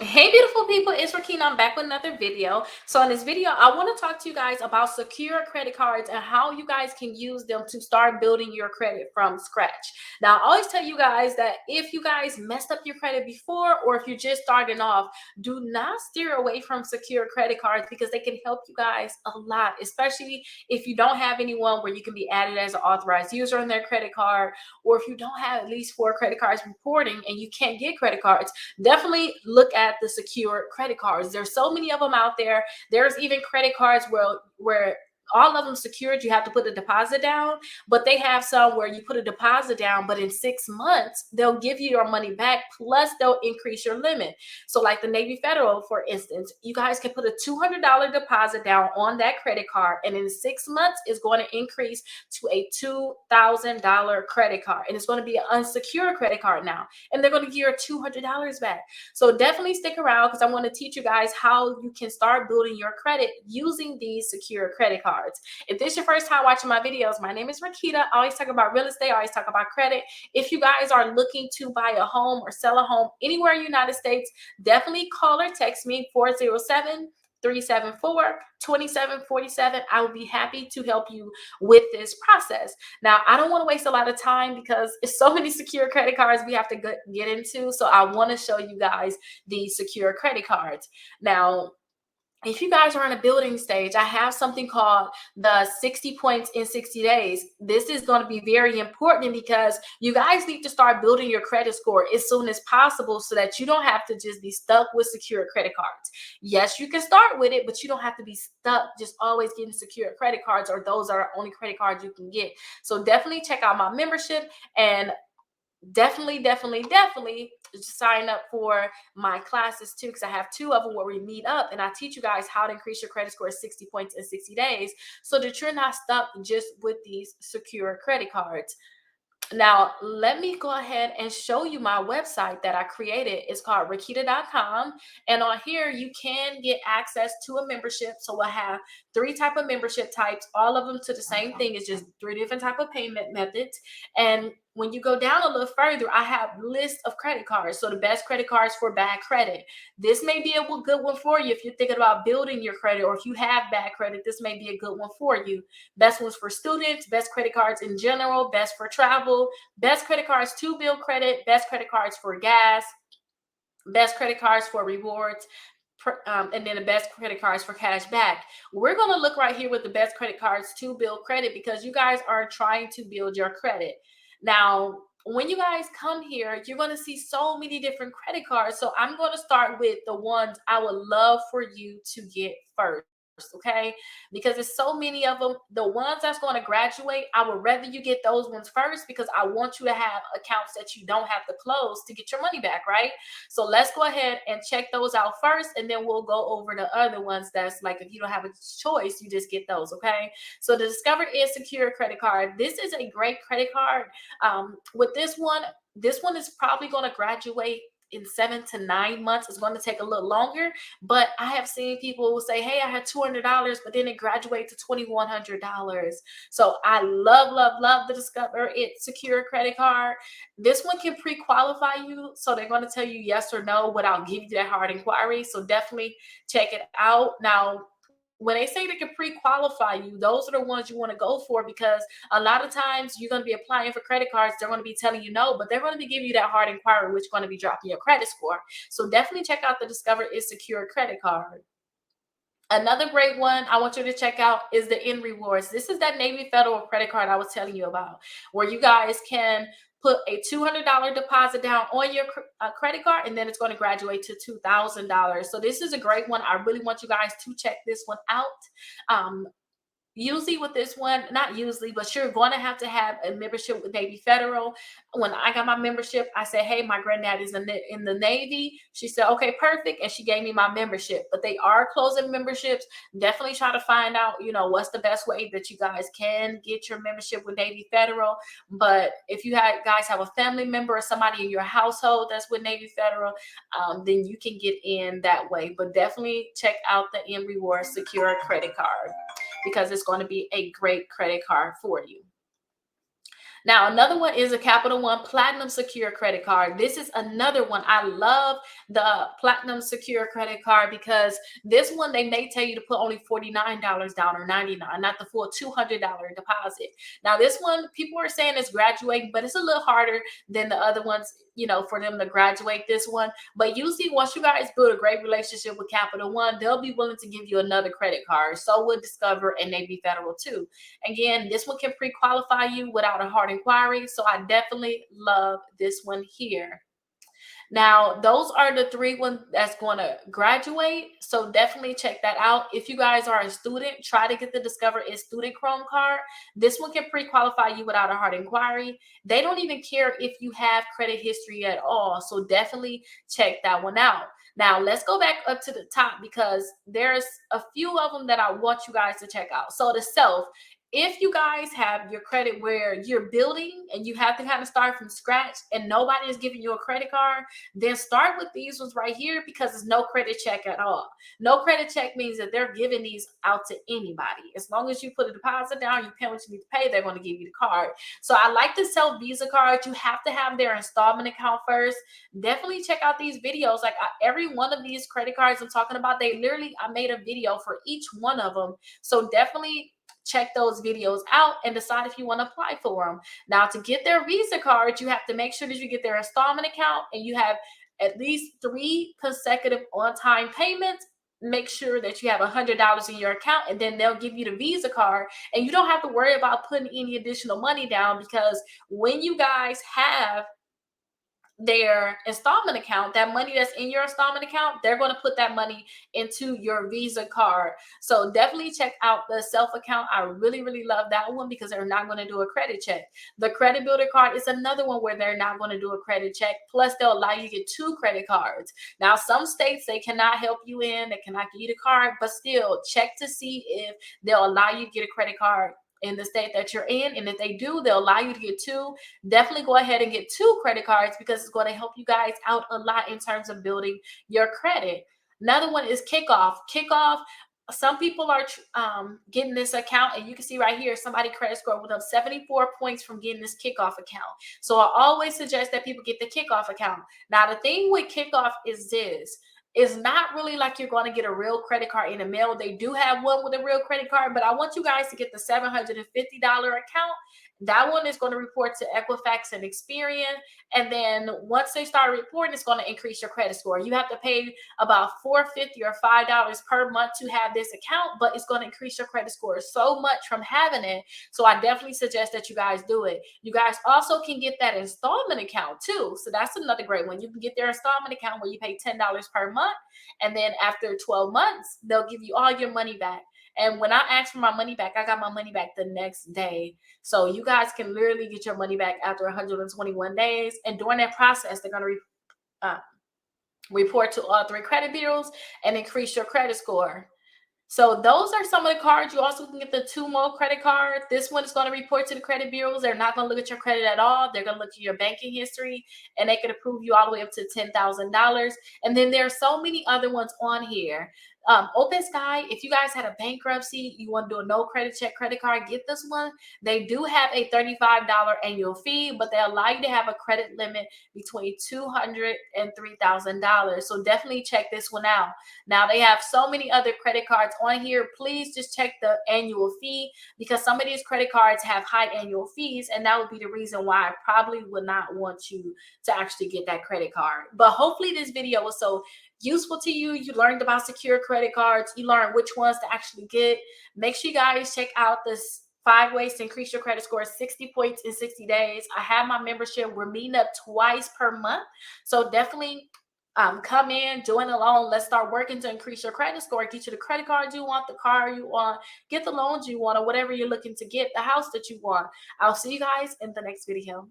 Hey beautiful people, it's Rickita. I'm back with another video. So in this video, I want to talk to you guys about secure credit cards and how you guys can use them to start building your credit from scratch. Now, I always tell you guys that if you guys messed up your credit before, or if you're just starting off, do not steer away from secure credit cards because they can help you guys a lot, especially if you don't have anyone where you can be added as an authorized user on their credit card, or if you don't have at least 4 credit cards reporting and you can't get credit cards. Definitely look at the secure credit cards. There's so many of them out there. There's even credit cards where all of them secured, you have to put a deposit down, but they have some where you put a deposit down, but in 6 months they'll give you your money back, plus they'll increase your limit. So like the Navy Federal, for instance, you guys can put a $200 deposit down on that credit card, and in 6 months it's going to increase to a $2,000 credit card, and it's going to be an unsecured credit card now, and they're going to give you $200 back. So definitely stick around because I want to teach you guys how you can start building your credit using these secure credit cards. If this is your first time watching my videos, my name is Rickita. I always talk about real estate. I always talk about credit. If you guys are looking to buy a home or sell a home anywhere in the United States, definitely call or text me 407-374-2747. I will be happy to help you with this process. Now, I don't want to waste a lot of time because it's so many secure credit cards we have to get into. So I want to show you guys these secure credit cards. Now, if you guys are in a building stage, I have something called the 60 points in 60 days. This is going to be very important because you guys need to start building your credit score as soon as possible so that you don't have to just be stuck with secure credit cards. Yes, you can start with it, but you don't have to be stuck just always getting secure credit cards, or those are the only credit cards you can get. So definitely check out my membership, and definitely sign up for my classes too, because I have 2 of them where we meet up and I teach you guys how to increase your credit score 60 points in 60 days so that you're not stuck just with these secure credit cards. Now, let me go ahead and show you my website that I created. It's called Rickita.com. And on here, you can get access to a membership. So we'll have 3 type of membership types, all of them to the same thing. It's just 3 different type of payment methods. And when you go down a little further, I have lists of credit cards. So the best credit cards for bad credit. This may be a good one for you if you're thinking about building your credit, or if you have bad credit, this may be a good one for you. Best ones for students, best credit cards in general, best for travel, best credit cards to build credit, best credit cards for gas, best credit cards for rewards, and then the best credit cards for cash back. We're going to look right here with the best credit cards to build credit because you guys are trying to build your credit. Now, when you guys come here, you're going to see so many different credit cards. So I'm going to start with the ones I would love for you to get first. Okay, because there's so many of them. The ones that's going to graduate, I would rather you get those ones first because I want you to have accounts that you don't have to close to get your money back, right? So let's go ahead and check those out first, and then we'll go over the other ones that's like if you don't have a choice, you just get those. Okay, so the Discover is Secure credit card. This is a great credit card. With this one is probably going to graduate in 7 to 9 months. It's going to take a little longer, but I have seen people who say, hey, I had $200, but then it graduates to $2,100. So I love the Discover It Secure credit card. This one can pre-qualify you, so they're going to tell you yes or no without giving you that hard inquiry. So definitely check it out. Now, when they say they can pre-qualify you, those are the ones you want to go for, because a lot of times you're going to be applying for credit cards. They're going to be telling you no, but they're going to be giving you that hard inquiry, which is going to be dropping your credit score. So definitely check out the Discover is Secure credit card. Another great one I want you to check out is the N Rewards. This is that Navy Federal credit card I was telling you about, where you guys can put a $200 deposit down on your credit card, and then it's going to graduate to $2,000. So this is a great one. I really want you guys to check this one out. Usually with this one, not usually, but you're going to have a membership with Navy Federal. When I got my membership, I said, hey, my granddad is in the Navy. She said, okay, perfect. And she gave me my membership. But they are closing memberships. Definitely try to find out, what's the best way that you guys can get your membership with Navy Federal. But if you guys have a family member or somebody in your household that's with Navy Federal, then you can get in that way. But definitely check out the M Rewards Secure credit card, because it's going to be a great credit card for you. Now, another one is a Capital One Platinum Secure credit card. This is another one. I love the Platinum Secure credit card because this one they may tell you to put only $49 down or 99, not the full $200 deposit. Now, this one people are saying is graduating, but it's a little harder than the other ones, for them to graduate this one. But usually, once you guys build a great relationship with Capital One, they'll be willing to give you another credit card. So will Discover and Navy Federal too. Again, this one can pre-qualify you without a hard inquiry. So I definitely love this one here. Now, those are the three ones that's going to graduate. So definitely check that out. If you guys are a student, try to get the Discover is Student Chrome card. This one can pre-qualify you without a hard inquiry. They don't even care if you have credit history at all. So definitely check that one out. Now, let's go back up to the top because there's a few of them that I want you guys to check out. So the self, if you guys have your credit where you're building and you have to kind of start from scratch and nobody is giving you a credit card, then start with these ones right here because it's no credit check at all. No credit check means that they're giving these out to anybody. As long as you put a deposit down, you pay what you need to pay, they're going to give you the card. So I like to sell Visa cards. You have to have their installment account first. Definitely check out these videos. Like every one of these credit cards I'm talking about, I made a video for each one of them. So definitely check those videos out and decide if you want to apply for them. Now, to get their Visa card, you have to make sure that you get their installment account and you have at least 3 consecutive on-time payments. Make sure that you have $100 in your account and then they'll give you the Visa card and you don't have to worry about putting any additional money down because when you guys have their installment account, that money that's in your installment account, they're going to put that money into your Visa card. So definitely check out the self account. I really, really love that one because they're not going to do a credit check. The credit builder card is another one where they're not going to do a credit check. Plus, they'll allow you to get 2 credit cards. Now, some states, they cannot help you in, they cannot give you the card, but still check to see if they'll allow you to get a credit card in the state that you're in. And if they do, they'll allow you to get 2. Definitely go ahead and get 2 credit cards because it's going to help you guys out a lot in terms of building your credit. Another one is Kickoff. Kickoff, some people are getting this account, and you can see right here, somebody credit score with up 74 points from getting this Kickoff account. So I always suggest that people get the Kickoff account. Now, the thing with Kickoff is this. It's not really like you're going to get a real credit card in the mail. They do have one with a real credit card, but I want you guys to get the $750 account. That one is going to report to Equifax and Experian. And then once they start reporting, it's going to increase your credit score. You have to pay about $4.50 or $5 per month to have this account, but it's going to increase your credit score so much from having it. So I definitely suggest that you guys do it. You guys also can get that installment account too. So that's another great one. You can get their installment account where you pay $10 per month. And then after 12 months, they'll give you all your money back. And when I asked for my money back, I got my money back the next day. So you guys can literally get your money back after 121 days. And during that process, they're going to report to all 3 credit bureaus and increase your credit score. So those are some of the cards. You also can get the 2 more credit cards. This one is going to report to the credit bureaus. They're not going to look at your credit at all. They're going to look at your banking history, and they can approve you all the way up to $10,000. And then there are so many other ones on here. Open Sky, if you guys had a bankruptcy, you want to do a no credit check credit card, get this one. They do have a $35 annual fee, but they allow you to have a credit limit between $200 and $3,000. So definitely check this one out. Now, they have so many other credit cards on here. Please just check the annual fee because some of these credit cards have high annual fees, and that would be the reason why I probably would not want you to actually get that credit card. But hopefully this video was so useful to you. You learned about secure credit cards. You learned which ones to actually get. Make sure you guys check out this 5 ways to increase your credit score 60 points in 60 days. I have my membership. We're meeting up twice per month. So definitely come in, join the loan. Let's start working to increase your credit score. Get you the credit card you want, the car you want, get the loans you want, or whatever you're looking to get, the house that you want. I'll see you guys in the next video.